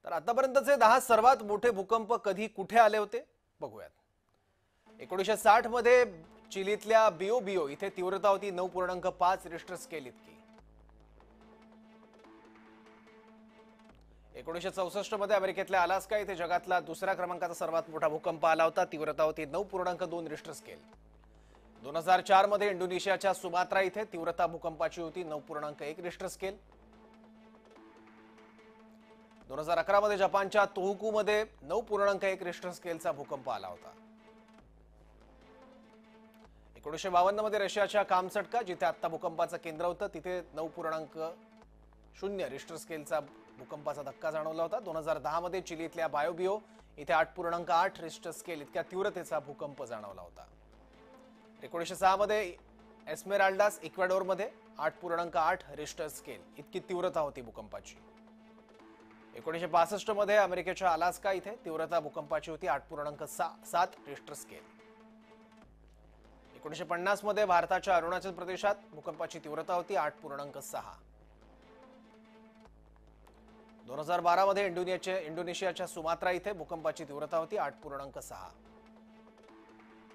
तर आतापर्यंतचे 10 सर्वात मोठे भूकंप कधी कुठे आले होते बघूयात। 1960 मध्ये चिलीतल्या बिओ इथे तीव्रता होती 9.5 रिश्टर स्केल इतकी। 1964 मध्ये अमेरिकेतल्या अलास्का इथे जगातला दुसऱ्या क्रमांकाचा सर्वात मोठा भूकंप आला होता, तीव्रता होती 9.2 रिश्टर स्केल। 2004 मध्ये इंडोनेशियाच्या सुमात्रा इथे तीव्रता भूकंपाची होती 9.1 रिश्टर स्केल। 2011 मध्ये जपानच्या तोहोकू मध्ये 9.1 रिश्टर स्केलचा भूकंप आला होता। 1952 मध्ये रशियाच्या कामचटका जिथे आता भूकंपाचं केंद्र होतं तिथे 9.0 रिश्टर स्केलचा भूकंपाचा धक्का जाणवला होता। 2010 मध्ये चिलीतल्या बायोबिओ इथे 8.8 रिश्टर स्केल इतक्या तीव्रतेचा भूकंप जाणवला होता। 1906 मध्ये एस्मेराल्डास इक्वेडोर मध्ये 8.8 रिश्टर स्केल इतकी तीव्रता होती भूकंपाची। 1962 मध्ये अमेरिकेच्या अलास्का इथे तीव्रता भूकंपाची होती 8.7 रिश्टर स्केल। 1950 मध्ये भारताच्या अरुणाचल प्रदेशात भूकंपाची तीव्रता होती 8.6। 2012 मध्ये इंडोनेशियाच्या सुमात्रा इथे भूकंपाची तीव्रता होती 8.6।